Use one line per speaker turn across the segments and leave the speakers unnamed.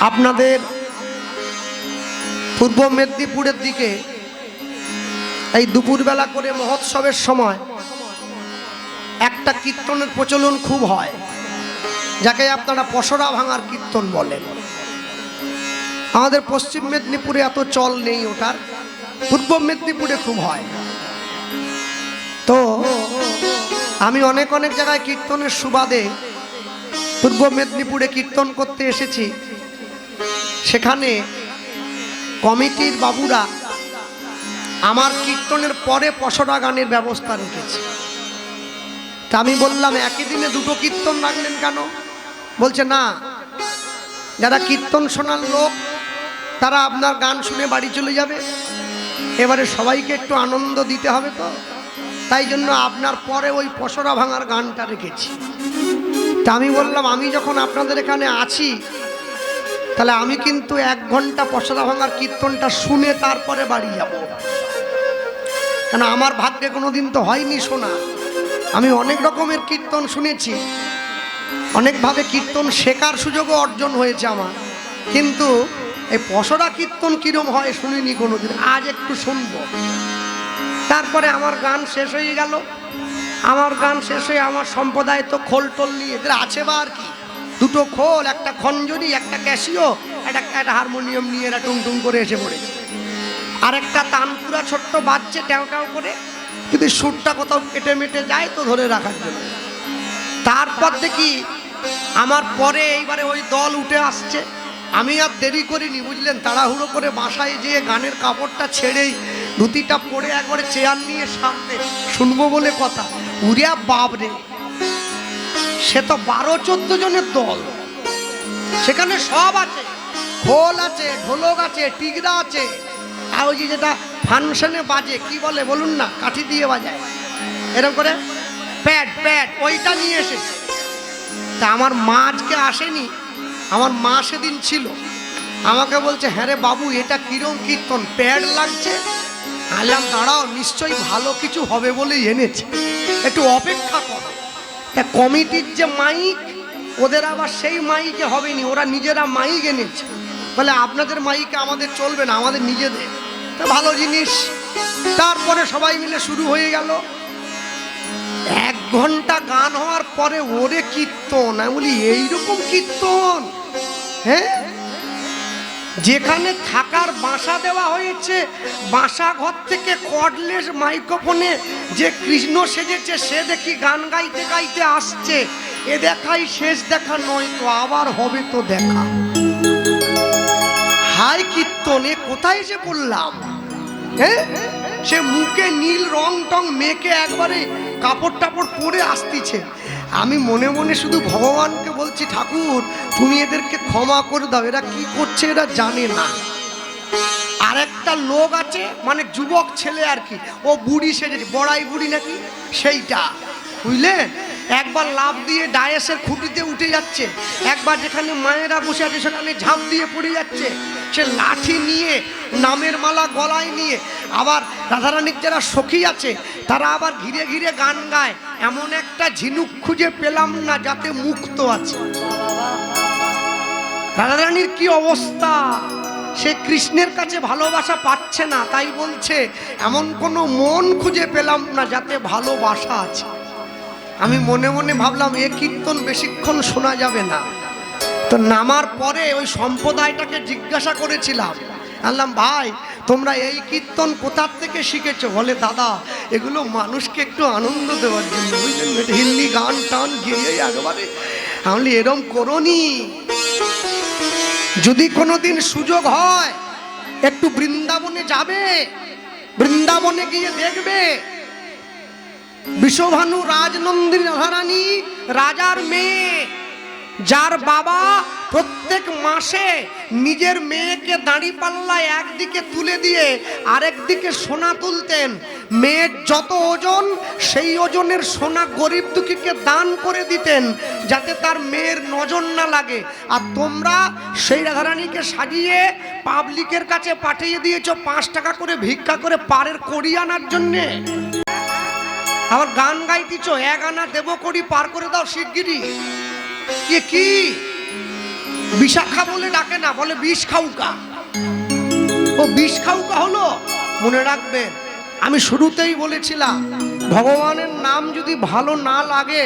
আপনাদের পূর্ব মেদিনীপুরের দিকে এই দুপুরবেলা করে মহোৎসবের সময় একটা কীর্তনের প্রচলন খুব হয়, যাকে আপনারা পসরা ভাঙার কীর্তন বলেন। আমাদের পশ্চিম মেদিনীপুরে এত চল নেই ওটার, পূর্ব মেদিনীপুরে খুব হয়। তো আমি অনেক অনেক জায়গায় কীর্তনের সুবাদে পূর্ব মেদিনীপুরে কীর্তন করতে এসেছি। সেখানে কমিটির বাবুরা আমার কীর্তনের পরে পসরা গানের ব্যবস্থা রেখেছে। তা আমি বললাম, একই দিনে দুটো কীর্তন রাখলেন কেন? বলছে না, যারা কীর্তন শোনার লোক তারা আপনার গান শুনে বাড়ি চলে যাবে, এবারে সবাইকে একটু আনন্দ দিতে হবে, তো তাই জন্য আপনার পরে ওই পসরা ভাঙার গানটা রেখেছি। তা আমি বললাম, আমি যখন আপনাদের এখানে আছি তাহলে আমি কিন্তু 1 ঘন্টা পসরা ভাঙার কীর্তনটা শুনে তারপরে বাড়ি যাব, কেন আমার ভাগ্যে কোনোদিন তো হয়নি শোনা। আমি অনেক রকমের কীর্তন শুনেছি, অনেকভাবে কীর্তন শেখার সুযোগও অর্জন হয়েছে আমার, কিন্তু এই পসরা কীর্তন কিরম হয় শুনিনি কোনোদিন। আজ একটু শুনবো। তারপরে আমার গান শেষ হয়ে গেল। আমার গান শেষ হয়ে আমার সম্প্রদায় তো খোল টোল নিয়ে এদের আছে বা আর কি, দুটো খোল, একটা খঞ্জনি, একটা ক্যাসিও, একটা হারমোনিয়াম নিয়ে এরা টুং টুং করে এসে পড়েছে। আর একটা তানপুরা ছোট্ট বাজছে ট্যাও ট্যাও করে, কিন্তু সুরটা কোথাও কেটে মেটে যায় তো ধরে রাখার জন্য। তারপর দেখি আমার পরে এইবারে ওই দল উঠে আসছে। আমি আর দেরি করিনি, বুঝলেন, তাড়াহুড়ো করে বাসায় যেয়ে গানের কাপড়টা ছেড়েই ধুতিটা পরে একবারে চেয়ার নিয়ে সামনে শুনবো বলে কথা। উড়িয়া বাবরে, সে তো 12-14 জনের দল, সেখানে সব আছে, খোল আছে, ঢোলক আছে, টিগরা আছে, আর ওই যেটা ফাংশনে বাজে কি বলে বলুন না, কাঠি দিয়ে বাজায় এরকম করে, প্যাড প্যাড, ওইটা নিয়ে এসেছে। তা আমার মা আজকে আসেনি, আমার মা সেদিন ছিল। আমাকে বলছে, হ্যাঁ রে বাবু, এটা কিরম কীর্তন, প্যাড লাগছে? আলাম, দাঁড়াও, নিশ্চয়ই ভালো কিছু হবে বলেই এনেছে, একটু অপেক্ষা করো। তা কমিটির যে মাইক, ওদের আবার সেই মাইকে হবেনি, ওরা নিজেরা মাইক এনেছে। বলে আপনাদের মাইকে আমাদের চলবে না, আমাদের নিজেদের। তা ভালো জিনিস। তারপরে সবাই মিলে শুরু হয়ে গেল। 1 ঘন্টা গান হওয়ার পরে ওরে কীর্তন। আমি বলি, এইরকম কীর্তন? হ্যাঁ, যেখানে থাকার বাসা দেওয়া হয়েছে, বাসা ঘর থেকে কর্ডলেস মাইক্রোফোনে যে কৃষ্ণ সেজেছে সে দেখি গান গাইতে গাইতে আসছে। এ দেখাই শেষ দেখা নয় তো, আবার হবে তো দেখা। হাই কীর্তনে কোথায় এসে পড়লাম? হ্যাঁ, সে মুখে নীল রং টং মেখে একবারে কাপড় টাপড় পরে আসতিছে। আমি মনে মনে শুধু ভগবানকে বলছি, ঠাকুর তুমি এদেরকে ক্ষমা করে দাও, এরা কি করছে এরা জানে না। আর একটা লোক আছে, মানে যুবক ছেলে আর কি, ও বুড়ি সেজেছে, বড়াই বুড়ি নাকি সেইটা, বুঝলেন, একবার লাফ দিয়ে ডায়াসের খুঁটিতে উঠে যাচ্ছে, একবার যেখানে মায়েরা বসে আছে সেখানে ঝাঁপ দিয়ে পড়ে যাচ্ছে। সে লাঠি নিয়ে, নামের মালা গলায় নিয়ে, আবার রাধারানীর যারা সখী আছে তারা আবার ঘিরে ঘিরে গান গায়। এমন একটা ঝিনুক খুঁজে পেলাম না যাতে মুক্ত আছে। রাধারানীর কি অবস্থা, সে কৃষ্ণের কাছে ভালোবাসা পাচ্ছে না, তাই বলছে এমন কোনো মন খুঁজে পেলাম না যাতে ভালোবাসা আছে। আমি মনে মনে ভাবলাম, এ কীর্তন বেশিক্ষণ শোনা যাবে না। তো নামার পরে ওই সম্প্রদায়টাকে জিজ্ঞাসা করেছিলাম, বললাম, ভাই তোমরা এই কীর্তন কোথার থেকে শিখেছো? বলে, দাদা এগুলো মানুষকে একটু আনন্দ দেওয়ার জন্য, বুঝলেন, হিন্দি গান টান গিয়ে একবারে। আমি এরম করোনি, যদি কোনোদিন সুযোগ হয় একটু বৃন্দাবনে যাবে, বৃন্দাবনে গিয়ে দেখবে বিশ্বভানু রাজনন্দিনী রাধারানী রাজার মেয়ে, যার বাবা প্রত্যেক মাসে নিজের মেয়েকে দাঁড়িপাল্লায় একদিকে তুলে দিয়ে আরেকদিকে সোনা তুলতেন। মেয়ের যত ওজন সেই ওজনের সোনা গরিব দুঃখীকে দান করে দিতেন, যাতে তার মেয়ের নজর না লাগে। আর তোমরা সেই রাধারানীকে সাজিয়ে পাবলিকের কাছে পাঠিয়ে দিয়েছ 5 টাকা করে ভিক্ষা করে পারের কড়ি আনার জন্যে। আবার গান গাইতেছ, 1 আনা দেব কড়ি পার করে দাও শিগগিরি। কি বিশাখা বলে ডাকে না, বলে বিষ খাউকা। ও বিষ খাউকা হলো। মনে রাখবেন, আমি শুরুতেই বলেছিলাম ভগবানের নাম যদি ভালো না লাগে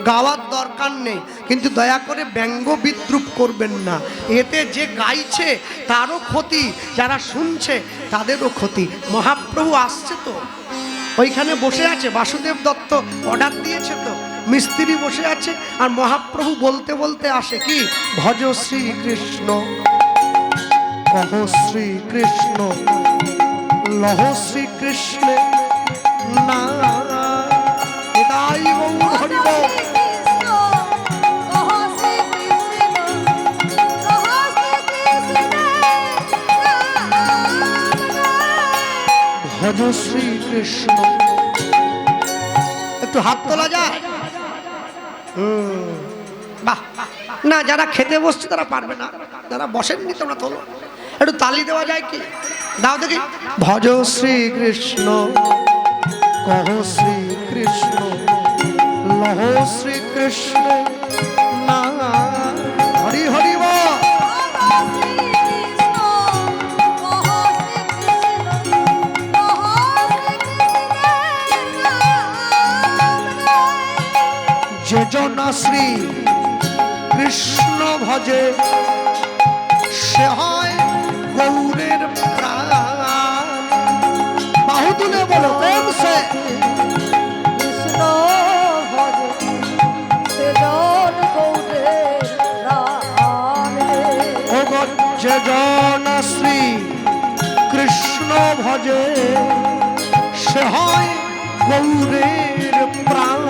গাওয়ার দরকার নেই, কিন্তু দয়া করে ব্যঙ্গ বিদ্রুপ করবেন না। এতে যে গাইছে তারও ক্ষতি, যারা শুনছে তাদেরও ক্ষতি। মহাপ্রভু আসছে তো, ওইখানে বসে আছে, বাসুদেব দত্ত অর্ডার দিয়েছে তো, মিস্ত্রি বসে আছে, আর মহাপ্রভু বলতে বলতে আসে কি, ভজ শ্রীকৃষ্ণ, কহ শ্রীকৃষ্ণ, লহ শ্রীকৃষ্ণ না। এটাই গৌর হরি বল। ভজ শ্রীকৃষ্ণ। একটু হাত তোলা যায়? বাহ না, যারা খেতে বসছে তারা পারবে না, যারা বসেননি তোমরা তোলো। একটু তালি দেওয়া যায় কি? দাও দেখি। ভজ শ্রীকৃষ্ণ, কহ শ্রীকৃষ্ণ, লহ শ্রীকৃষ্ণ না। হরি হরি বল। যে জন শ্রী কৃষ্ণ ভজে সে হয় গৌরের প্রাণ। বাহু তুলে বলো প্রেম সে।
কৃষ্ণ ভজে সে জন গৌরের প্রাণ।
ও যে জন শ্রী কৃষ্ণ ভজে সে হয় গৌরের প্রাণ।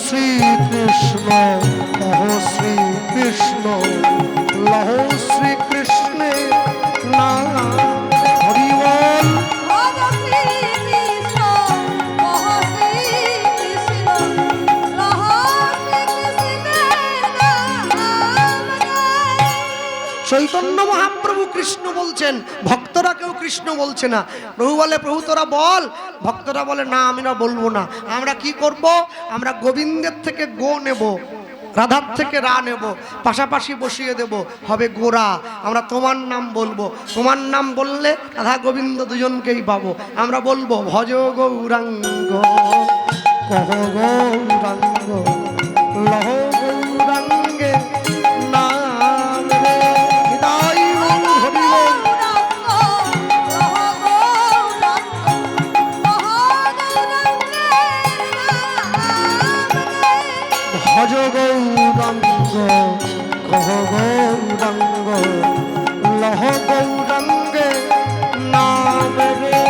শ্রীকৃষ্ণ, কহ শ্রীকৃষ্ণ, লহ শ্রীকৃষ্ণ না। হরি বল। চৈতন্য মহাপ্রভু কৃষ্ণ বলছেন, ভক্তরা কেউ কৃষ্ণ বলছে না। প্রভু বলে, প্রভু তোরা বল। ভক্তরা বলে, না আমরা বলবো না। আমরা কি করব? আমরা গোবিন্দের থেকে গো নেব, রাধার থেকে রা নেব, পাশাপাশি বসিয়ে দেব, হবে গোরা। আমরা তোমার নাম বলবো। তোমার নাম বললে রাধা গোবিন্দ দুজনকেই পাবো। আমরা বলবো ভজ গৌরাঙ্গ, কহ গৌরাঙ্গ, লহ গৌরাঙ্গে নাম রে। হৃদয় হরি বল। ভজ গৌরাঙ্গ, কহ গৌরাঙ্গ, লহ গৌরাঙ্গে নাম রে।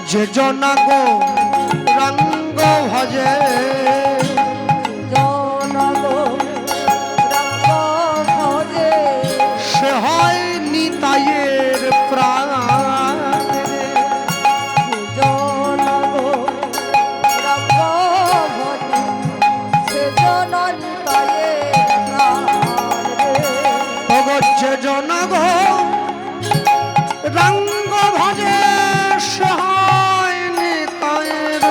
যে জন গৌরাঙ্গ ভজে সে হয় নিতাইয়ের প্রাণ। যে জন গৌরাঙ্গ ভজে সে হয় নিতাইয়ের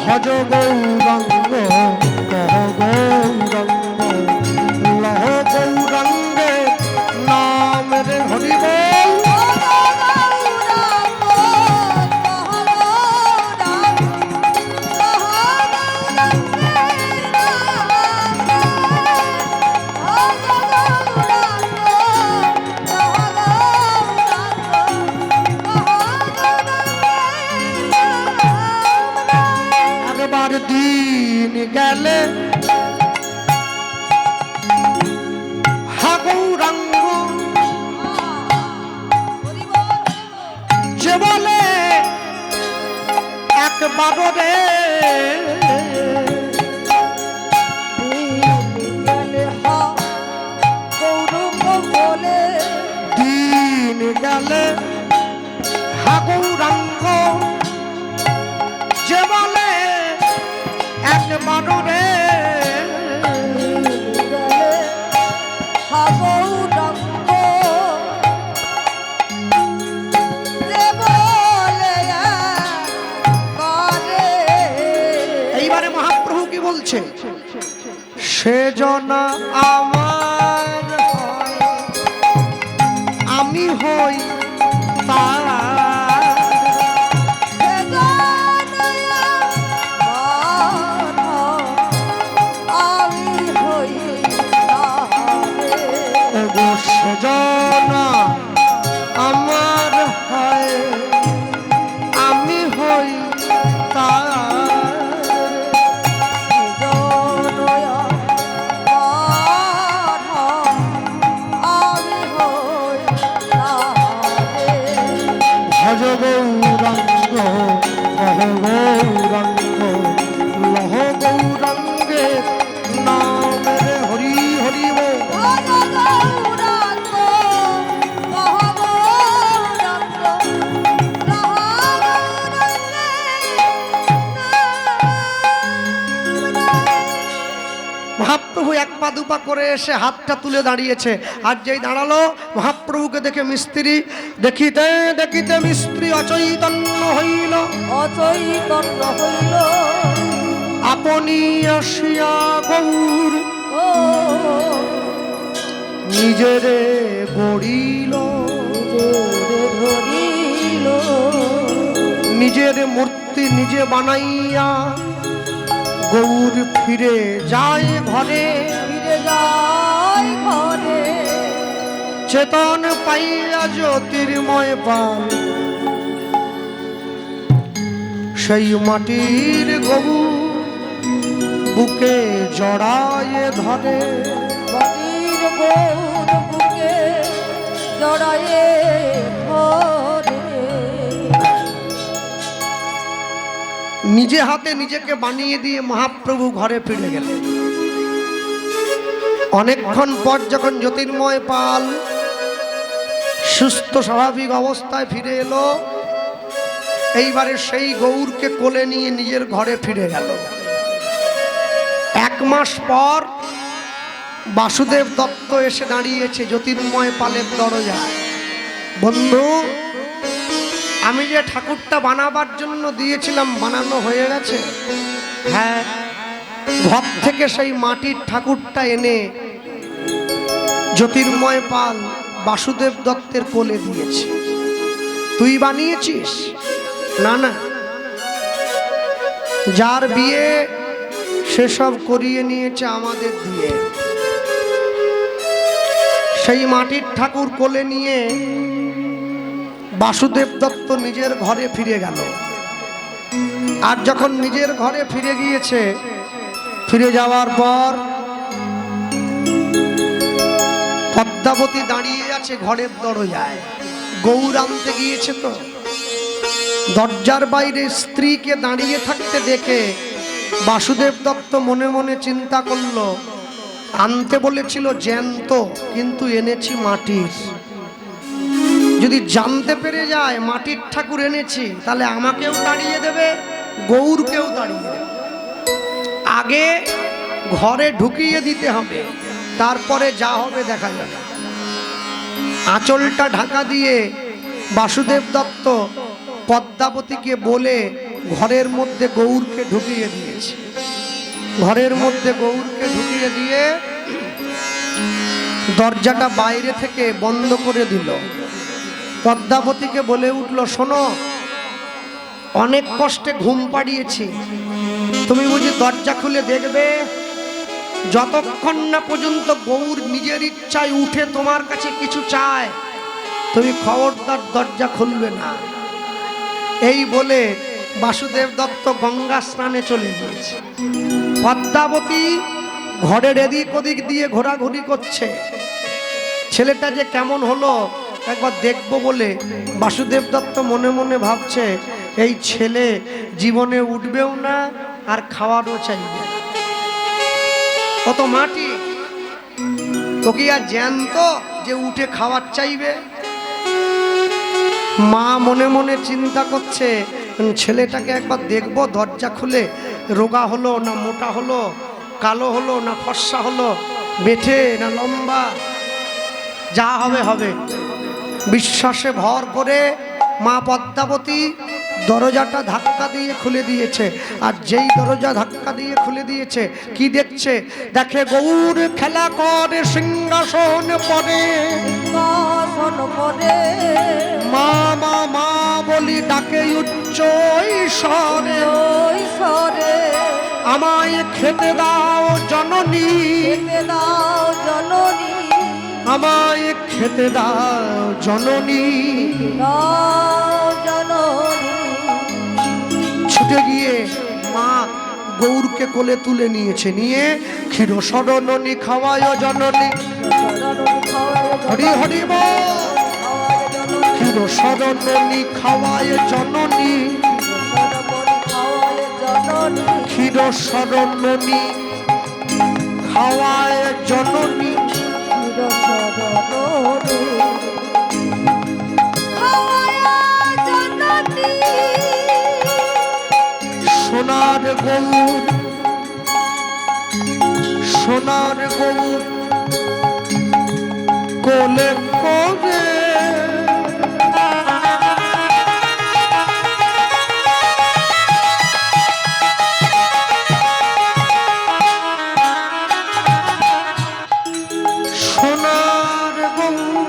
ভজ গৌরাঙ্গ, কহ গৌরাঙ্গ, লহ গৌরাঙ্গে নাম রে। হরি বল। একবার দিন গেলে হা গৌরাঙ্গ, যে বলে একবার রে গেলে হাগুরাঙ্গ যে বলে একবার রে এইবারে মহাপ্রভু কি বলছে সেজনা আমার আমি হই তার সেজনা আমার হয় আমি হই তার ভজ গৌরাঙ্গ কহ গৌরাঙ্গ লহ গৌরাঙ্গে নাম রে হরি হরি বল মহাপ্রভু এক পা দুপা করে এসে হাতটা তুলে দাঁড়িয়েছে আর যেই দাঁড়ালো মহাপ্রভুকে দেখে মিস্ত্রি দেখিতে দেখিতে মিস্ত্রি অচৈতন্য হইল আপনি আসিয়া গৌর নিজেরে গড়িল নিজের মূর্তি নিজে বানাইয়া গৌর ফিরে যায় ঘরে চেতন পাইয়া জ্যোতির্ময় পাল সেই মাটির গৌর বুকে জড়ায় ধরে
মাটির গৌর বুকে জড়ায় ধরে
নিজে হাতে নিজেকে বানিয়ে দিয়ে মহাপ্রভু ঘরে ফিরে গেলেন অনেকক্ষণ পর যখন জ্যোতির্ময় পাল সুস্থ স্বাভাবিক অবস্থায় ফিরে এলো এইবারে সেই গৌরকে কোলে নিয়ে নিজের ঘরে ফিরে গেল এক মাস পর বাসুদেব দত্ত এসে দাঁড়িয়েছে জ্যোতির্ময় পালের দরজায় বন্ধু আমি যে ঠাকুরটা বানাবার জন্য দিয়েছিলাম বানানো হয়ে গেছে হ্যাঁ ঘর থেকে সেই মাটির ঠাকুরটা এনে জ্যোতির্ময় পাল বাসুদেব দত্তের কোলে দিয়েছে তুই বানিয়েছিস না না যার বিয়ে সেসব করিয়ে নিয়েছে আমাদের দিয়ে সেই মাটির ঠাকুর কোলে নিয়ে বাসুদেব দত্ত নিজের ঘরে ফিরে গেল আর যখন নিজের ঘরে ফিরে গিয়েছে ফিরে যাওয়ার পর পদ্মাবতী দাঁড়িয়ে আছে ঘরের দরজায় গৌর আনতে গিয়েছে তো দরজার বাইরে স্ত্রীকে দাঁড়িয়ে থাকতে দেখে বাসুদেব দত্ত মনে মনে চিন্তা করলো আনতে বলেছিল জ্যান্ত কিন্তু এনেছি মাটির যদি জানতে পেরে যায় মাটির ঠাকুর এনেছি তাহলে আমাকেও তাড়িয়ে দেবে গৌরকেও তাড়িয়ে দেবে আগে ঘরে ঢুকিয়ে দিতে হবে তারপরে যা হবে দেখা যাবে আঁচলটা ঢাকা দিয়ে বাসুদেব দত্ত পদ্মাবতীকে বলে ঘরের মধ্যে গৌরকে ঢুকিয়ে দিয়েছে ঘরের মধ্যে গৌরকে ঢুকিয়ে দিয়ে দরজাটা বাইরে থেকে বন্ধ করে দিল পদ্মাবতীকে বলে উঠল শোনো অনেক কষ্টে ঘুম পাড়িয়েছি তুমি বুঝি দরজা খুলে দেখবে যতক্ষণ না পর্যন্ত গৌর নিজের ইচ্ছায় উঠে তোমার কাছে কিছু চায় তুমি খবরদার দরজা খুলবে না এই বলে বাসুদেব দত্ত গঙ্গা স্নানে চলে গিয়েছে পদ্মাবতী ঘরের এদিক ওদিক দিয়ে ঘোরাঘুরি করছে ছেলেটা যে কেমন হলো একবার দেখবো বলে বাসুদেব দত্ত মনে মনে ভাবছে এই ছেলে জীবনে উঠবেও না আর খাওয়ারও চাইবে কত মাটি তো কি আর জ্যান্ত যে উঠে খাওয়ার চাইবে মা মনে মনে চিন্তা করছে ছেলেটাকে একবার দেখবো দরজা খুলে, রোগা হলো না মোটা হলো, কালো হলো না ফর্সা হলো, বেঁটে না লম্বা, যা হবে হবে। বিশ্বাসে ভর করে মা পদ্মাবতী দরজাটা ধাক্কা দিয়ে খুলে দিয়েছে। আর যেই দরজা ধাক্কা দিয়ে খুলে দিয়েছে কি দেখছে? দেখে গৌর খেলা করে সিংহাসন পরে,
সিংহাসন পরে
মা মা মা বলি ডাকে উচ্চ স্বরে,
ওই স্বরে
আমায় খেতে দাও জননী,
খেতে দাও জননী,
আমায় খেতে দাও জননী।
দাও জননী।
ছুটে গিয়ে মা গৌরকে কোলে তুলে নিয়েছে, নিয়ে ক্ষীর সরণনী খাওয়ায় জননী, হরি হরি বল। ক্ষীর সরণনী খাওয়ায় জননী, ক্ষীর সরণনী খাওয়ায় জননী, সোনার গৌর, সোনার গৌর কোলে করে সোনার গৌর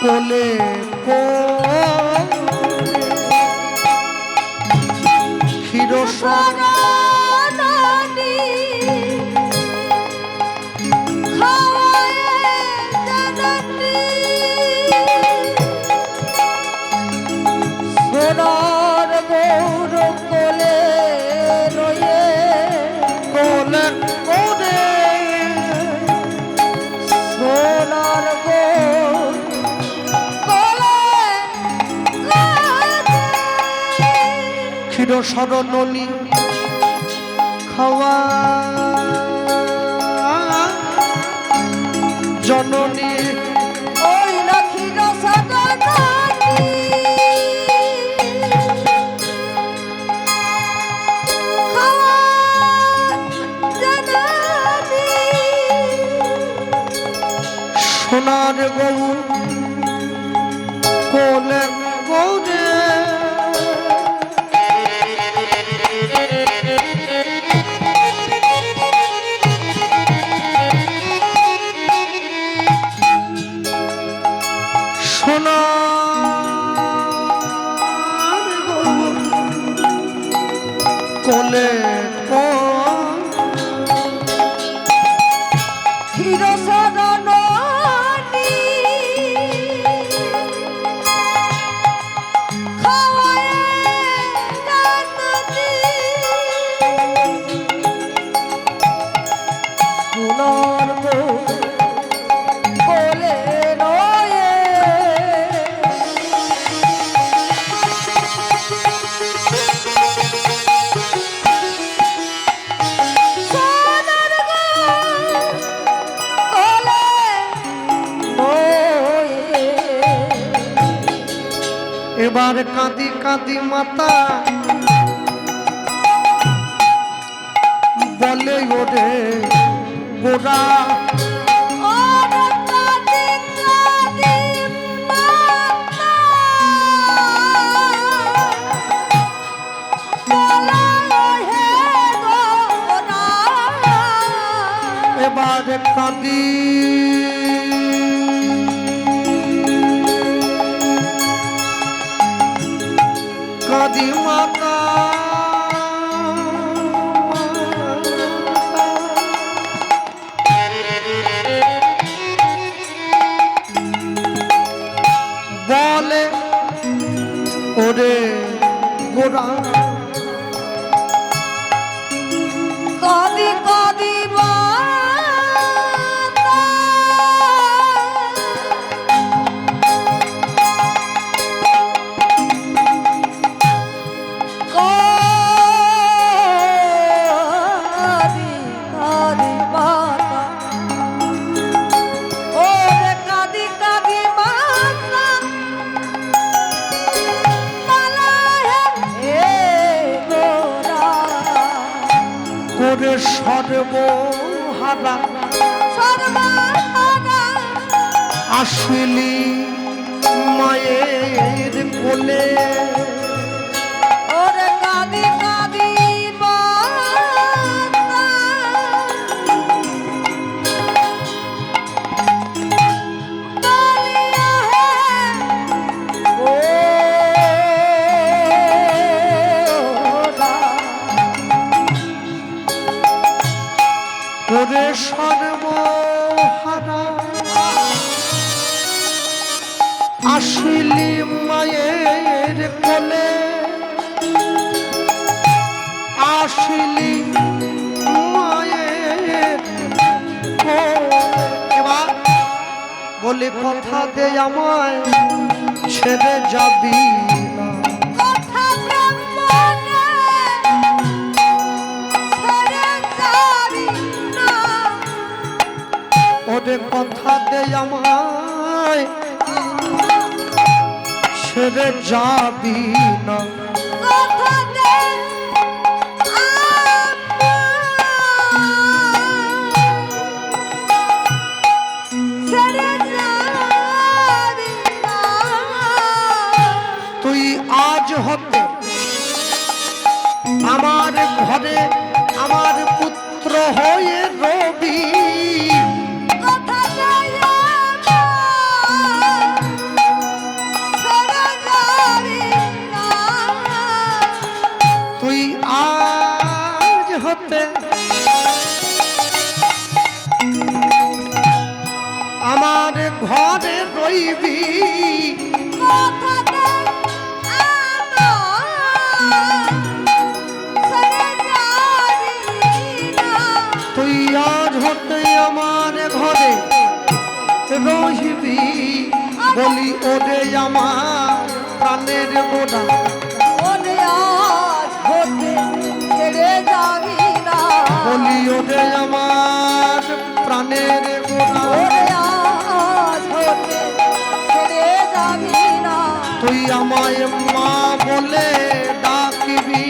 কোলে ক্ষীর সরণনী খাওয়া জননী,
ওই লক্ষ্মীর সরণনী খাওয়া জননী,
সোনার গৌর কোলে গৌরে কোলে
ক্ষীর সরণনী খাওয়ায় জননী, সোনার গৌর কোলে রয়ে
এবার কাঁদি কাঁদি মাতা বলে ওরে গোরা, এবার কাঁদি কাঁদি মাতা বলে ওরে গোরা,
কদি কদি
সর্বহারা
সর্বহারা
আসিলি মায়ের কোলে
ওরে কাঁদি কাঁদি মাতা কালিয়া হে ওরা
ওরে সর্বহারা আসিলি মায়ের কোলে আসিলি মায়ের কোলে এবার বলে কথা দে আমায় ছেড়ে যাবি না
কথা ব্রহ্মণে ছেড়ে যাবি না
ওরে কথা দে আমায় ছেড়ে যাবি না
কথা দে ছেড়ে যাবি না
তুই আজ হতে আমার ঘরে আমার পুত্র হয়ে রবি
কথা দে ছেড়ে যাবি না
তুই আজ হতে আমার ঘরে রইবি
কথা দে ছেড়ে যাবি না
তুই আজ হতে আমার ঘরে রহিবি বলি ওরে আমার প্রাণের গোড়া
ওরে আজ হতে ছেড়ে যাবি না
বলি ওরে আমার প্রাণের গোড়া
ওরে আজ হতে ছেড়ে যাবি না
তুই আমায় মা বলে ডাকিবি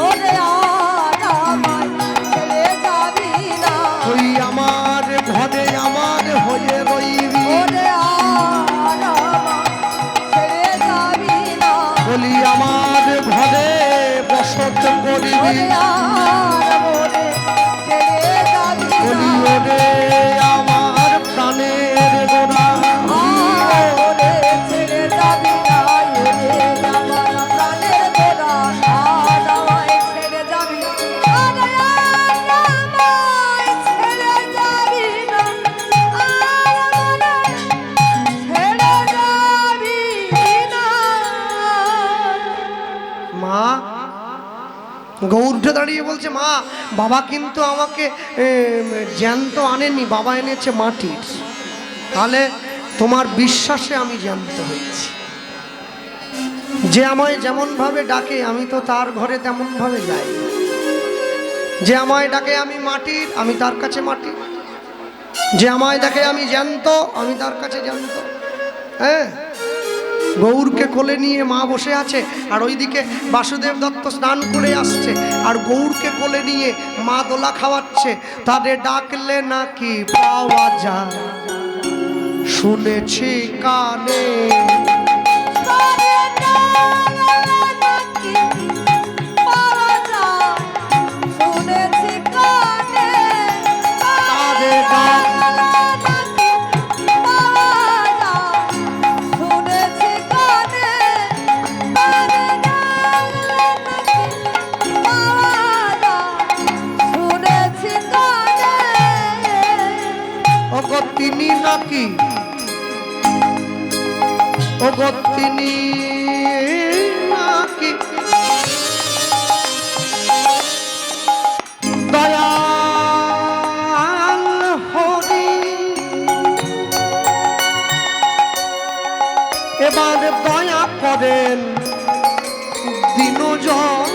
ওরে আজ আমায় ছেড়ে যাবি না
তুই আমার ঘরে আমার হয়ে রইবি
ওরে আজ আমায় ছেড়ে যাবি না
বলি আমার ঘরে বসত করিবি
ওরে আজ মোরে ছেড়ে যাবি
বলি
না
ওরে আমার প্রাণের গোড়া
ওরে ছেড়ে যাবি না ওরে আমার প্রাণের গোড়া আর আমায় ছেড়ে যাবি আর আমায় ছেড়ে যাবি না আর আমায় ছেড়ে যাবি না
মা গৌর উঠে দাঁড়িয়ে বলছে মা বাবা কিন্তু আমাকে জ্যান্ত আনেনি বাবা এনেছে মাটির তাহলে তোমার বিশ্বাসে আমি জ্যান্ত হয়েছি যে আমায় যেমন ভাবে ডাকে আমি তো তার ঘরে তেমন ভাবে যাই যে আমায় ডাকে আমি মাটির আমি তার কাছে মাটির যে আমায় ডাকে আমি জ্যান্ত আমি তার কাছে জ্যান্ত হ্যাঁ গৌরকে কোলে নিয়ে মা বসে আছে আর ওইদিকে বাসুদেব দত্ত স্নান করে আসছে আর গৌরকে কোলে নিয়ে মা দোলা খাওয়াচ্ছে তাদের ডাকলে নাকি পাওয়া যায় শুনেছি কানে
করে ডালে নাকি পাওয়া যায় শুনেছি কানে
তারে
ডালে নাকি পাওয়া যায় শুনেছি কানে তারে ডালে নাকি পাওয়া যায় শুনেছি কানে
ওগো তিনি নাকি ওগো তিনি নাকি দয়াল হরি এবার দয়া করেন দিনজন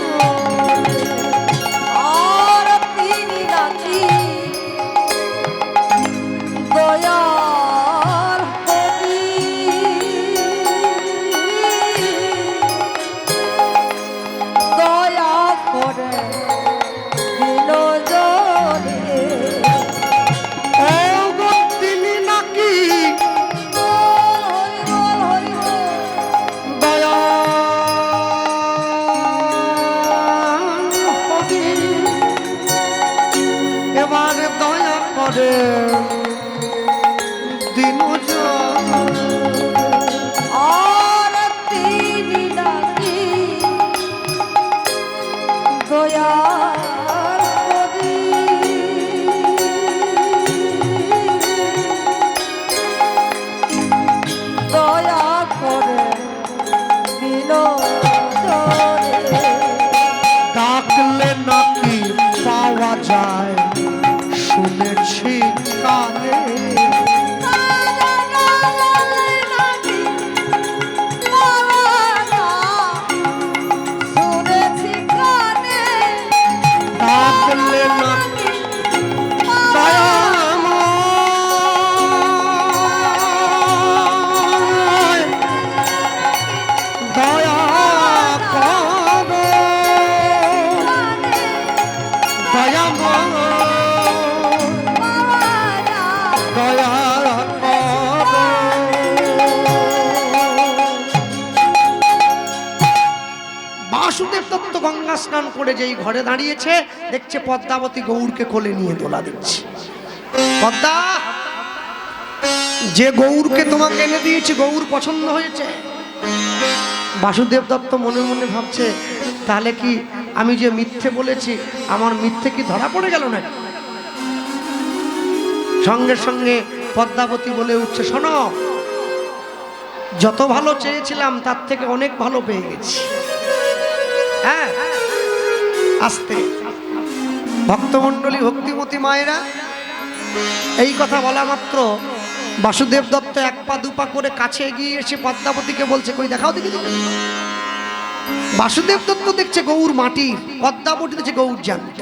আর তিনি নাকি দয়াল হরি
এবার দয়া করে দিন
আর তিনি নাকি দয়া করি দয়া করে দিল
ডাকলে নাকি পাওয়া যায় শুনেছি কানে
শুনেছি কানে
ডাকলে নাকি দয়াময় দয়া করো দয়াময় দয়া করো। বাসুদেব দত্ত গঙ্গা স্নান করে যেই ঘরে দাঁড়িয়েছে দেখছে পদ্মাবতী গৌরকে কোলে নিয়ে দোলা দিচ্ছে। পদ্মা, যে গৌরকে তোমাকে এনে দিয়েছি গৌর পছন্দ হয়েছে? বাসুদেব দত্ত মনে মনে ভাবছে তাহলে কি আমি যে মিথ্যে বলেছি আমার মিথ্যে কি ধরা পড়ে গেল না? সঙ্গে সঙ্গে পদ্মাবতী বলে উঠছে, শোনো, যত ভালো চেয়েছিলাম তার থেকে অনেক ভালো পেয়ে গেছি। হ্যাঁ, আস্তে ভক্তমণ্ডলী, ভক্তিমতী মায়েরা, এই কথা বলা মাত্র বাসুদেব দত্ত এক পা দুপা করে কাছে এগিয়ে এসে পদ্মাবতীকে বলছে, কই দেখাও দেখি তুমি। বাসুদেব দত্ত দেখছে গৌর মাটির, পদ্মাবতী দেখছে গৌর জ্যান্ত।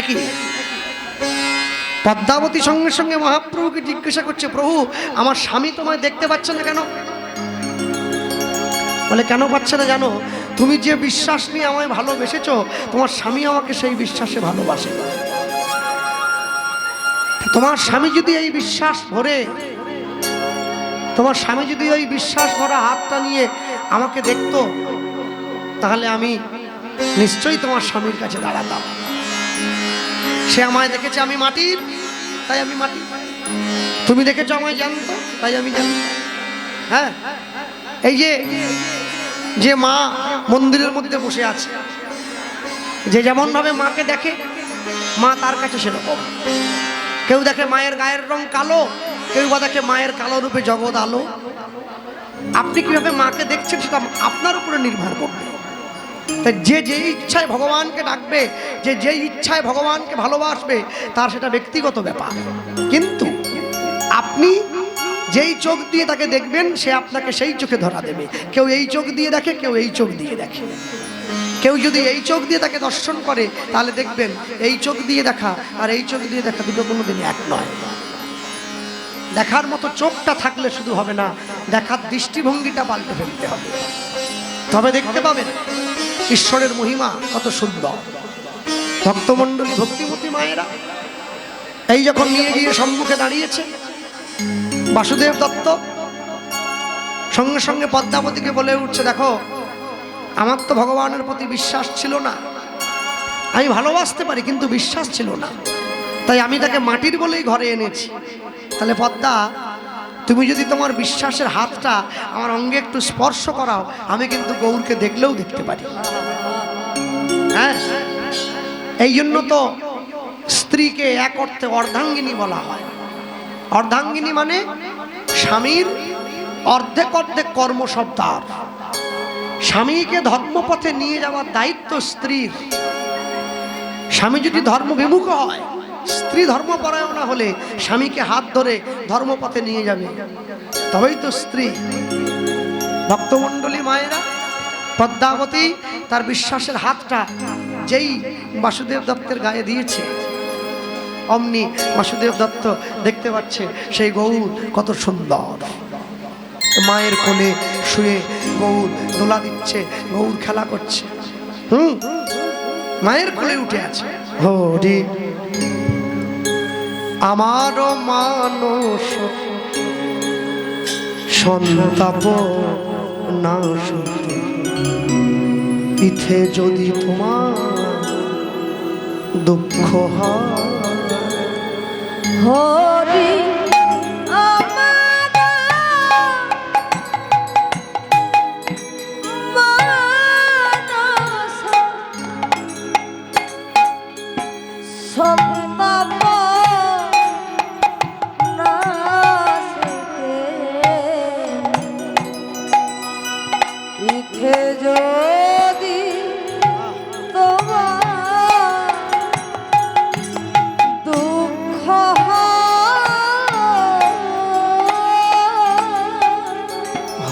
একই পদ্মাবতী সঙ্গে সঙ্গে মহাপ্রভুকে জিজ্ঞাসা করছে, প্রভু আমার স্বামী তোমায় দেখতে পাচ্ছে না কেন? বলে, কেন পাচ্ছে না জানো? তুমি যে বিশ্বাস নিয়ে আমায় ভালোবেসেছো তোমার স্বামী আমাকে সেই বিশ্বাসে ভালোবাসে। তোমার স্বামী যদি এই বিশ্বাস ভরে, তোমার স্বামী যদি ওই বিশ্বাস ভরা হাতটা নিয়ে আমাকে দেখতো তাহলে আমি নিশ্চয়ই তোমার স্বামীর কাছে দাঁড়াতাম। সে আমায় দেখেছে আমি মাটির, তাই আমি মাটি। তুমি দেখেছো আমায় জানতো, তাই আমি জানি। হ্যাঁ, এই যে মা মন্দিরের মধ্যে বসে আছে, যে যেমন ভাবে মাকে দেখে মা তার কাছে সেরকম। কেউ দেখে মায়ের গায়ের রং কালো, কেউ বা দেখে মায়ের কালো রূপে জগৎ আলো। আপনি কিভাবে মাকে দেখছেন সেটা আপনার উপরে নির্ভর করবে। তাই যে ইচ্ছায় ভগবানকে ডাকবে, যে ইচ্ছায় ভগবানকে ভালোবাসবে তার সেটা ব্যক্তিগত ব্যাপার। কিন্তু আপনি যেই চোখ দিয়ে তাকে দেখবেন সে আপনাকে সেই চোখে ধরা দেবে। কেউ এই চোখ দিয়ে দেখে, কেউ এই চোখ দিয়ে দেখে। কেউ যদি এই চোখ দিয়ে তাকে দর্শন করে তাহলে দেখবেন এই চোখ দিয়ে দেখা আর এই চোখ দিয়ে দেখা দুটো কোনোদিন এক নয়। দেখার মতো চোখটা থাকলে শুধু হবে না, দেখার দৃষ্টিভঙ্গিটা পাল্টে ফেলতে হবে, তবে দেখতে পাবেন ঈশ্বরের মহিমা কত সুন্দর। ভক্তমণ্ডলী, ভক্তিমতী মায়েরা, এই যখন নিয়ে গিয়ে সম্মুখে দাঁড়িয়েছে বাসুদেব দত্ত, সঙ্গে সঙ্গে পদ্মাবতীকে বলে উঠছে, দেখো আমার তো ভগবানের প্রতি বিশ্বাস ছিল না, আমি ভালোবাসতে পারি কিন্তু বিশ্বাস ছিল না, তাই আমি তাকে মাটির বলেই ঘরে এনেছি। তাহলে পদ্মা, তুমি যদি তোমার বিশ্বাসের হাতটা আমার অঙ্গে একটু স্পর্শ করাও আমি কিন্তু গৌরকে দেখলেও দেখতে পারি। হ্যাঁ, এই জন্য তো স্ত্রীকে এক অর্থে অর্ধাঙ্গিনী বলা হয়। অর্ধাঙ্গিনী মানে স্বামীর অর্ধেক অর্ধেক কর্ম সব তার। স্বামীকে ধর্মপথে নিয়ে যাওয়ার দায়িত্ব স্ত্রীর। স্বামী যদি ধর্মবিমুখ হয়, স্ত্রী ধর্মপরায়ণা হলে স্বামীকে হাত ধরে ধর্মপথে নিয়ে যাবে, তবেই তো স্ত্রী। ভক্তমণ্ডলী মায়েরা, পদ্মাবতী তার বিশ্বাসের হাতটা যেই বাসুদেব দত্তের গায়ে দিয়েছে, অমনি বাসুদেব দত্ত দেখতে পাচ্ছে সেই গৌর কত সুন্দর। মায়ের কোলে শুয়ে গৌর দোলা দিচ্ছে, গৌর খেলা করছে। মায়ের কোলে উঠে আছে। হরি আমারও মানস সন্তাপ না শুধু ইথে যদি তোমার দুঃখ হয়
হরি আমার মানস সন্তাপ নাশিতে ইথে যদি তোমার দুঃখ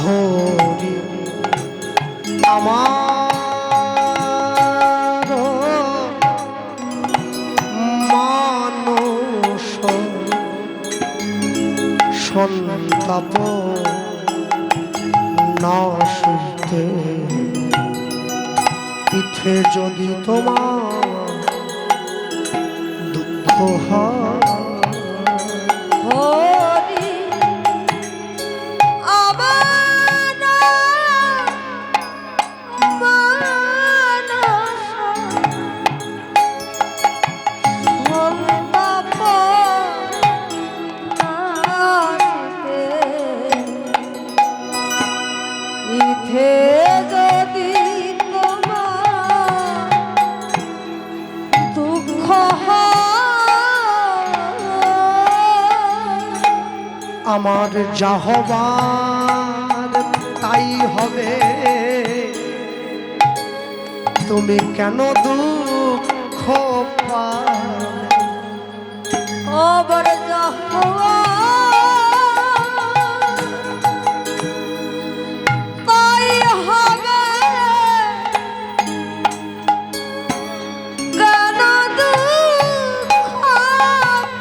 হরি আমার মানস সন্তাপ নাশিতে ইথে যদি তোমার দুঃখ হয়
হরি আমার মানস সন্তাপ নাশিতে ইথে যদি তোমার দুঃখ
আমার যা হবার তাই হবে, তুমি কেন দুঃখ পাবে?
খবর যাহা তাই হবে, কেন দুঃখ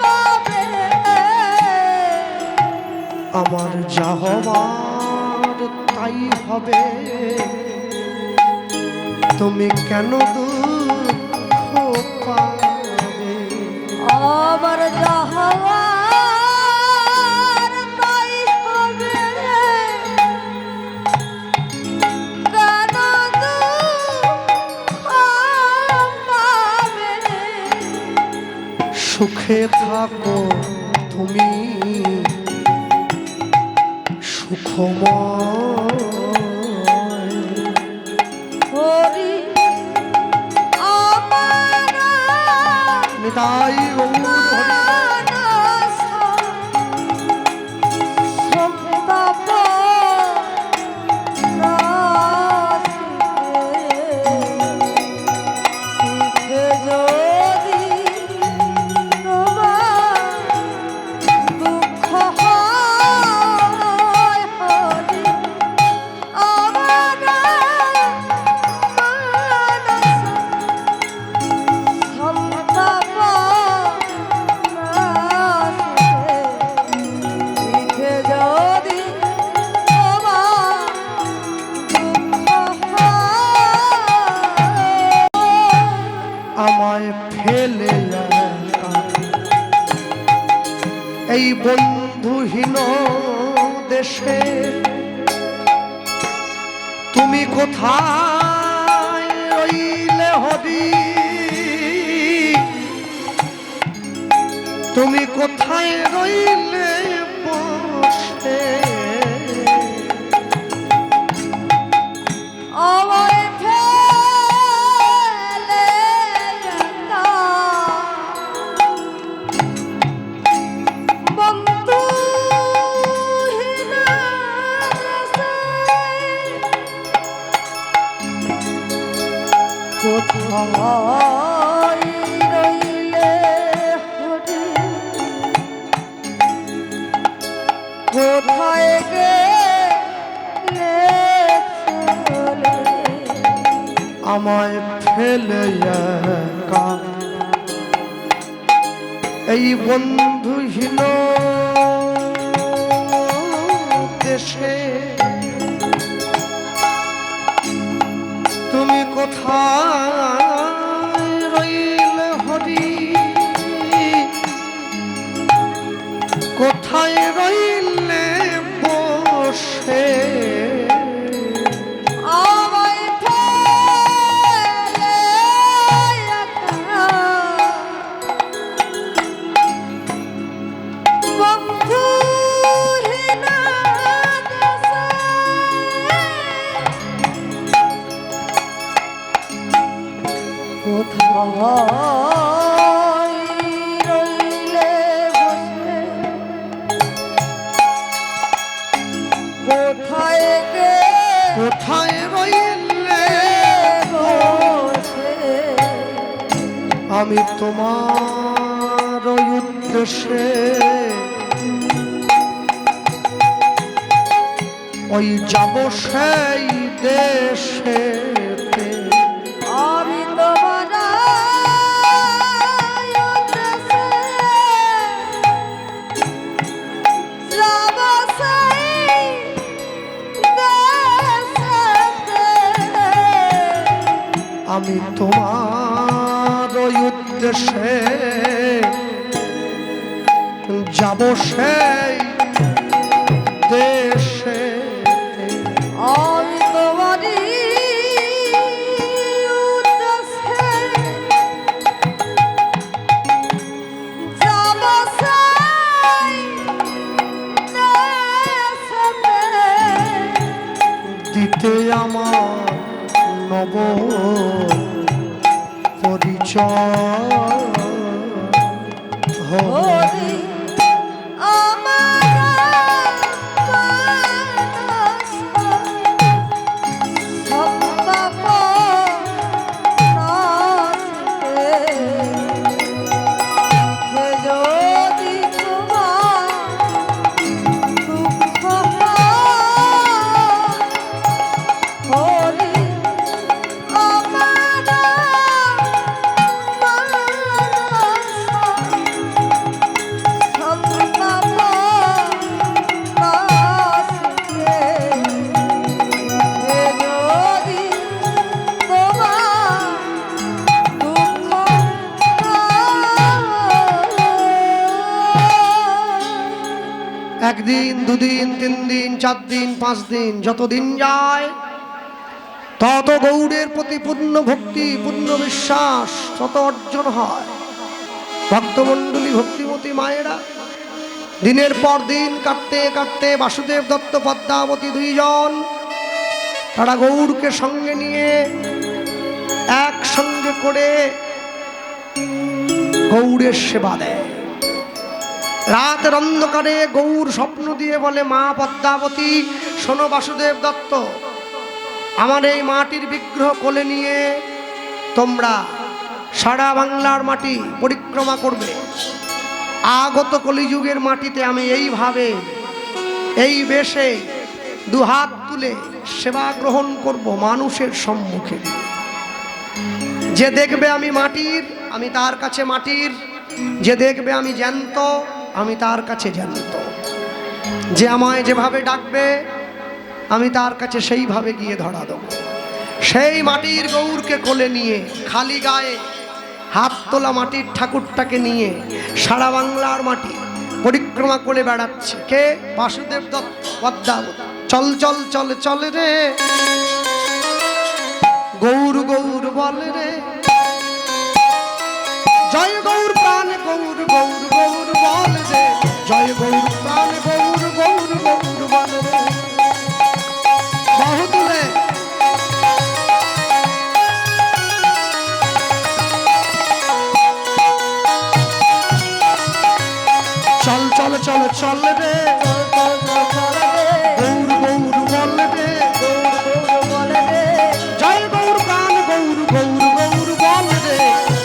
পাবে?
আমার যা হবার তাই হবে, তুমি কেন দুঃখ পাবে?
আমার যাহার তাই হবে, কেন দুঃখ পাবে?
সুখে থাকো তুমি সুখময়,
হরি আমার
নিতাই গৌর হরি।
মানস সন্তাপ নাশিতে ইথে যদি তোমার দুঃখ হয়, হরি আমার মানস সন্তাপ নাশিতে ইথে যদি তোমার দুঃখ হয়।
আমায় ফেলে একা এই বন্ধুহীন দেশে তুমি কোথায় রইলে হরি? তুমি কোথায় রইলে বসে?
আমায় ফেলে একা বন্ধুহীন দেশে কোথায় রইলে হরি? কোথায় গেলে চলে?
আমায় ফেলে একা এই বন্ধুহীন দেশে তুমি কোথায় রইলে হরি? কোথায় রইলে বসে?
আমায় ফেলে একা
আমি তোমার উদ্দেশ্যে ওই যাব সেই দেশে
আমি তোমার উদ্দেশ্যে যাব সেই দেশেতে।
আমি তোমার উদ্দেশ্যে যাব সেই দেশে
আমি তোমারই উদ্দেশ্যে যাব সেই দেশেতে।
দিতে আমার নব পরিচয়
হরি আমার মানস সপ্তাহ নাসিতে। হে যদি তোমার দুঃখ হয়, হরি আমার মানস সপ্তাহ নাসিতে। হে যদি তোমার দুঃখ হয়।
একদিন দুদিন 3 দিন 4 দিন 5 দিন যতদিন যায় তত গৌড়ের প্রতি পূর্ণ ভক্তি পূর্ণ বিশ্বাস তত অর্জন হয়। ভক্তমণ্ডলী ভক্তিমতী মায়েরা দিনের পর দিন কাটতে কাটতে বাসুদেব দত্ত পদ্মাবতী দুইজন তারা গৌড়কে সঙ্গে নিয়ে একসঙ্গে করে গৌড়ের সেবা দেয়। রাতের অন্ধকারে গৌর স্বপ্ন দিয়ে বলে, মা পদ্মাবতী শোনো বাসুদেব দত্ত, আমার এই মাটির বিগ্রহ কোলে নিয়ে তোমরা সারা বাংলার মাটি পরিক্রমা করবে। আগত কলিযুগের মাটিতে আমি এইভাবে এই বেশে দুহাত তুলে সেবা গ্রহণ করব মানুষের সম্মুখে। যে দেখবে আমি মাটির, আমি তার কাছে মাটির। যে দেখবে আমি জ্যান্ত, আমি তার কাছে জ্যান্ত। যে আমায় যেভাবে ডাকবে আমি তার কাছে সেইভাবে গিয়ে ধরা দেব। সেই মাটির গৌরকে কোলে নিয়ে খালি গায়ে হাত তোলা মাটির ঠাকুরটাকে নিয়ে সারা বাংলার মাটি পরিক্রমা করে বেড়াচ্ছে কে? বাসুদেব দত্ত পদ্মাবতী। চল চল চল চল রে গৌর গৌর বল রে, জয় গৌর প্রাণ গৌর গৌর গৌর বল রে, জয় গৌর প্রাণ গৌর গৌর গৌর বল রে। বাহু তুলে চল চল চল চল রে গৌর গৌর বল রে, জয় গৌর প্রাণ গৌর গৌর গৌর বল রে,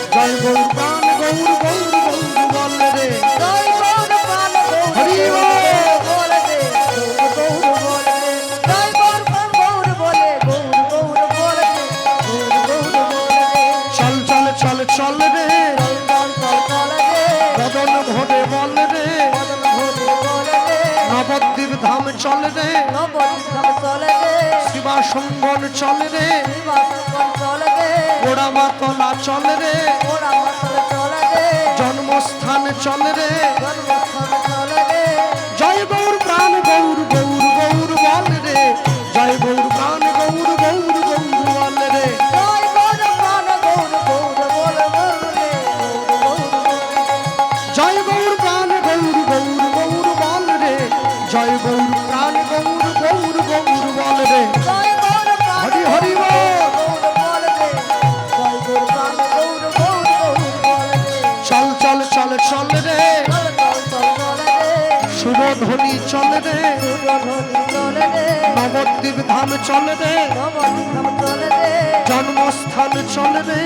জয় গৌর প্রাণ গৌর গৌর গৌর বল রে। হরি বল। চল চল চল চল রে বদন ভরে বল রে, নবদ্বীপ ধাম চল রে, শিবাসঙ্গন চল রে, ওড়ামাতলা চল রে, জন্মস্থান চল রে, জয় গৌর প্রাণ গৌর গৌর গৌর বল রে, জয় গৌর প্রাণ গৌর গৌর গৌর বল রে। জয় গৌর প্রাণ গৌর গৌর গৌর বল রে, জয় গৌর প্রাণ গৌর গৌর গৌর বল রে। হরি হরি বল। চল চল চল চল রে শুভধ্বনি চল রে, নবদ্বীপ ধাম চল রে, জন্মস্থান চল রে,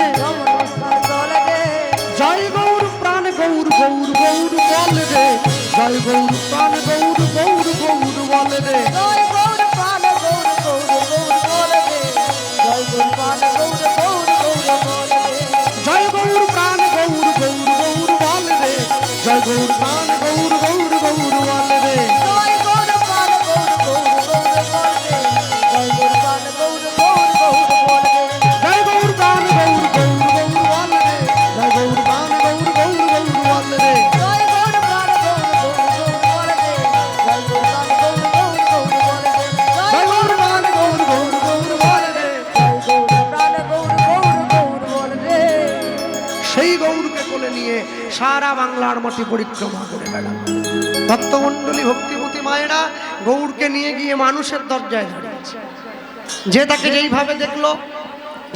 জয় গৌর প্রাণ গৌর গৌর গৌর বল রে, জয় গৌর প্রাণ গৌর গৌর গৌর বল রে।
জয় গৌর প্রাণ গৌর গৌর গৌর বলে রে, জয় গৌর প্রাণ গৌর গৌর গৌর বলে রে।
জয় গৌর প্রাণ গৌর গৌর গৌর বল রে, জয় গৌর প্রাণ গৌর গৌর গৌর বল রে।
জয় গৌর প্রাণ গৌর গৌর গৌর বলে রে, জয় গৌর প্রাণ গৌর গৌর গৌর বলে রে।
জয় গৌর প্রাণ গৌর গৌর গৌর বল রে, জয় গৌর প্রাণ গৌর গৌর গৌর বল রে।
জয় গৌর প্রাণ গৌর গৌর গৌর বলে রে, জয় গৌর প্রাণ গৌর গৌর গৌর বলে রে।
জয় গৌর প্রাণ গৌর গৌর গৌর বল রে।
জয় গৌর প্রাণ গৌর গৌর গৌর বলে রে।
সেই গৌরকে কোলে নিয়ে সারা বাংলার মাটি পরিক্রমা করে বেড়ান ভক্তমণ্ডলী ভক্তিমতী মায়েরা গৌরকে নিয়ে গিয়ে মানুষের দরজায় দাঁড়িয়েছে। যে তাকে যেইভাবে দেখলো,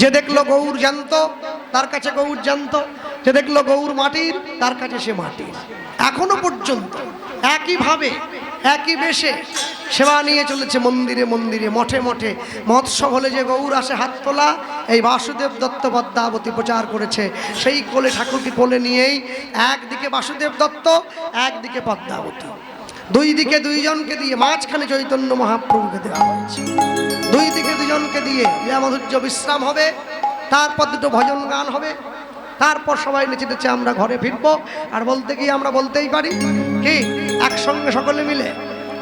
যে দেখলো গৌর জ্যান্ত তার কাছে গৌর জ্যান্ত, যে দেখলো গৌর মাটির তার কাছে সে মাটির। এখনো পর্যন্ত একইভাবে একই বেশে সেবা নিয়ে চলেছে মন্দিরে মন্দিরে, মঠে মঠে। মহোৎসব হলে যে গৌর আসে হাত তোলা, এই বাসুদেব দত্ত পদ্মাবতী প্রচার করেছে। সেই কোলে ঠাকুরকে কোলে নিয়েই একদিকে বাসুদেব দত্ত, একদিকে পদ্মাবতী, দুই দিকে দুইজনকে দিয়ে মাঝখানে চৈতন্য মহাপ্রভুকে দেওয়া হয়েছে। দুই দিকে দুজনকে দিয়ে লীলামাধুর্য বিশ্রাম হবে, তারপর দুটো ভজন গান হবে, তারপর সবাই নেচে নেচে আমরা ঘরে ফিরবো। আর বলতে গিয়ে আমরা বলতেই পারি কি, একসঙ্গে সকলে মিলে,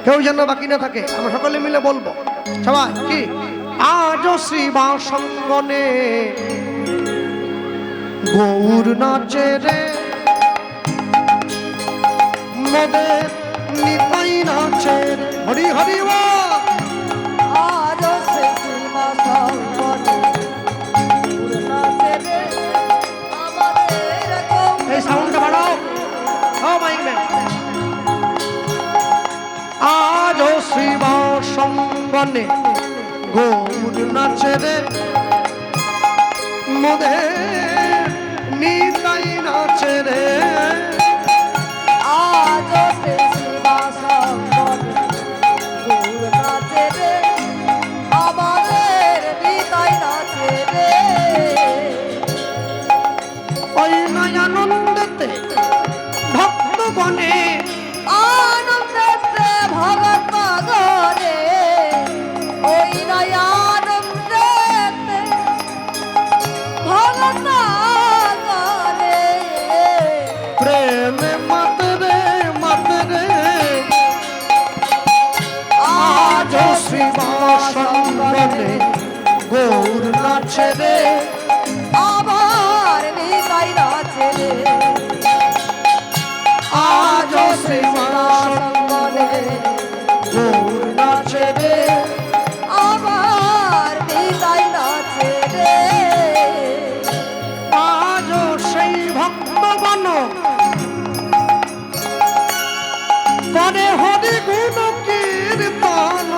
কেউ যেন বাকি না থাকে, আমরা সকলে মিলে বলবো সবাই কি, আজও শ্রী বাসঙ্গনে গৌর নাচে রে, মোদের নিতাই নাচে রে। হরি হরি বল।
আজও সে সীমা সঙ্গনে গৌর নাচে রে, আমাদের গৌর।
এই সাউন্ডটা বাড়াও, ও মাইক ম্যান। আজও শ্রী বাসঙ্গনে গৌর নাচে রে, মোদের নিতাই নাচে রে।
আজও সে সীমা সঙ্গনে গৌর নাচে রে, আমাদের নিতাই নাচে রে।
ওই নয় আনন্দেতে ভক্তগণে,
আনন্দেতে ভগত গণে, ওই নয় আনন্দেতে ভগত গণে।
প্রেমে মাতরে মাতরে, আজও শ্রী বাসঙ্গনে গৌর নাচে রে,
আমার নিতাই নাচে রে।
আজও শ্রী বাসঙ্গনে গৌর নাচে রে।
আমার নিতাই নাচে রে।
আজও সেই ভক্তগণ করে হরি গুণ কীর্তন,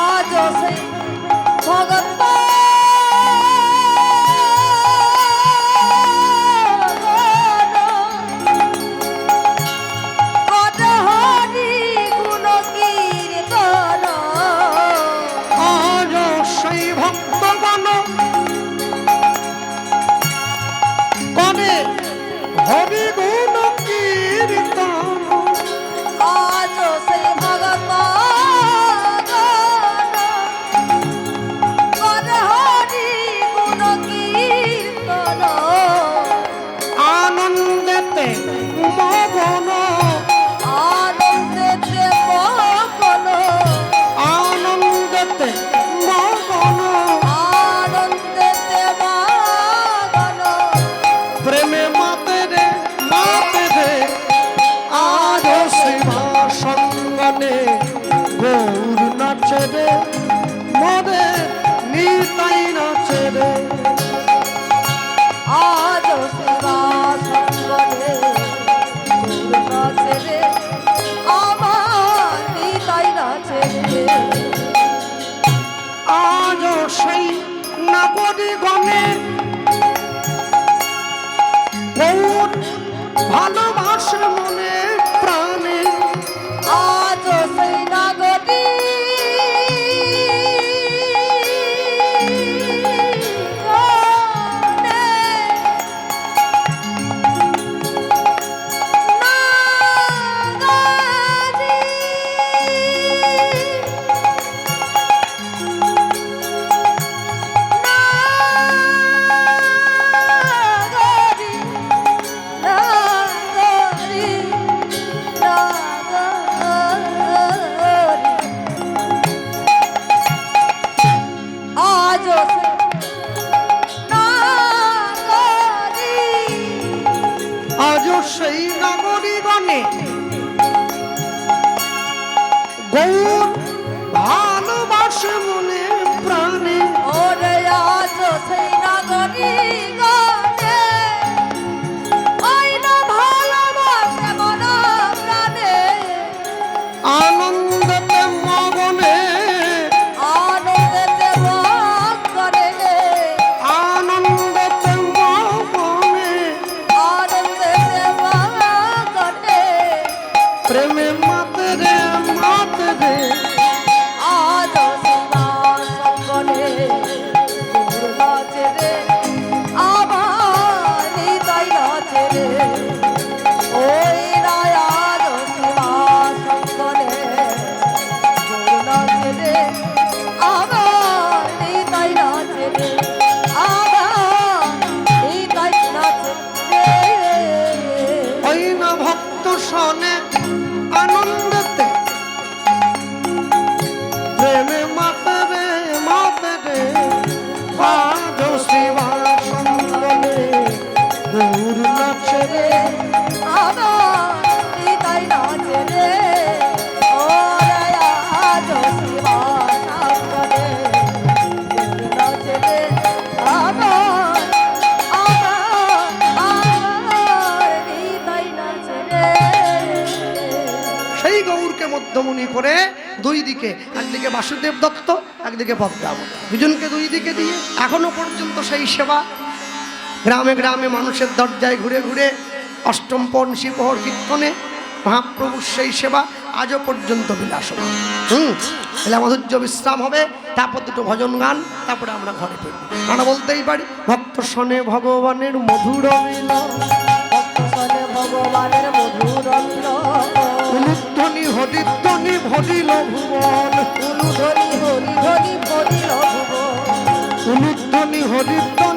আজও সেই ভগত কত হরি গুণ কীর্তন।
আজও সেই ভক্তগণ করে হরি গুণ কীর্তন।
আজও সেই ভগত কত হরি গুণ কীর্তন।
আনন্দেতে মগন,
আনন্দেতে মগন,
আনন্দেতে মগন,
আনন্দেতে মগন।
প্রেমে মাতেরে মাতেরে, আজও শ্রী বাসঙ্গনে গৌর নাচে রে, মোদের নিতাই নাচে রে।
আজও শিবা সঙ্গনে গৌর নাচে রে, আমার নিতাই নাচে রে।
আজও সেই নাগরিকগণে গৌর ভালোবাসে মনে প্রাণে।
আজও সেই নাগরী গণে
সেই নগরীগণে গৌর ভালোবাসে মনে প্রাণে।
ওরে আজ সেই নগরী গণে ওই না ভালোবাসে মন প্রাণে।
আনন্দতে মগনে
আনন্দেতে মগনে
আনন্দতে মগনে
আনন্দেতে মগনে
প্রেমে মাতে রে মাতে রে
আজ সীমা সঙ্গনে দূর নাচে রে আমার হৃদয় নাচে রে। ওই রায়াজ সীমা সঙ্গনে দূর নাচে রে আমার হৃদয় নাচে রে আমার হৃদয় নাচে রে।
ওই না ভক্ত শনে আনন্দতে প্রেমে মাতে রে আজ শিবা সঙ্গনে গৌর নাচে রে।
আমার হৃদয় নাচে রে ওরে আজ শিবা সঙ্গনে দূর নাচে রে আমার হৃদয় নাচে রে।
সেই গৌরকে মধ্যমণি করে দুই দিকে, একদিকে বাসুদেব দত্ত একদিকে পদ্মাবতী, দুজনকে দুই দিকে দিয়ে এখনো পর্যন্ত সেই সেবা গ্রামে গ্রামে মানুষের দরজায় ঘুরে ঘুরে অষ্টম পঞ্চী প্রহর কীর্তনে মহাপ্রভুর সেই সেবা আজও পর্যন্ত বিলাসমান। এলে মাধুর্য বিশ্রাম হবে, তারপর দুটো ভজন গান, তারপরে আমরা ঘরে ফিরব। আমরা বলতেই পারি ভক্ত শনে ভগবানের মধুর মিলন,
ভক্তসনে ভগবানের মধুর মিলন,
উলুধ্বনি হরিধ্বনি ভরিল ভুবন,
উলুধ্বনি হরি ধ্বনি ভরিল ভুবন,
উলুধ্বনি হরিধ্বনি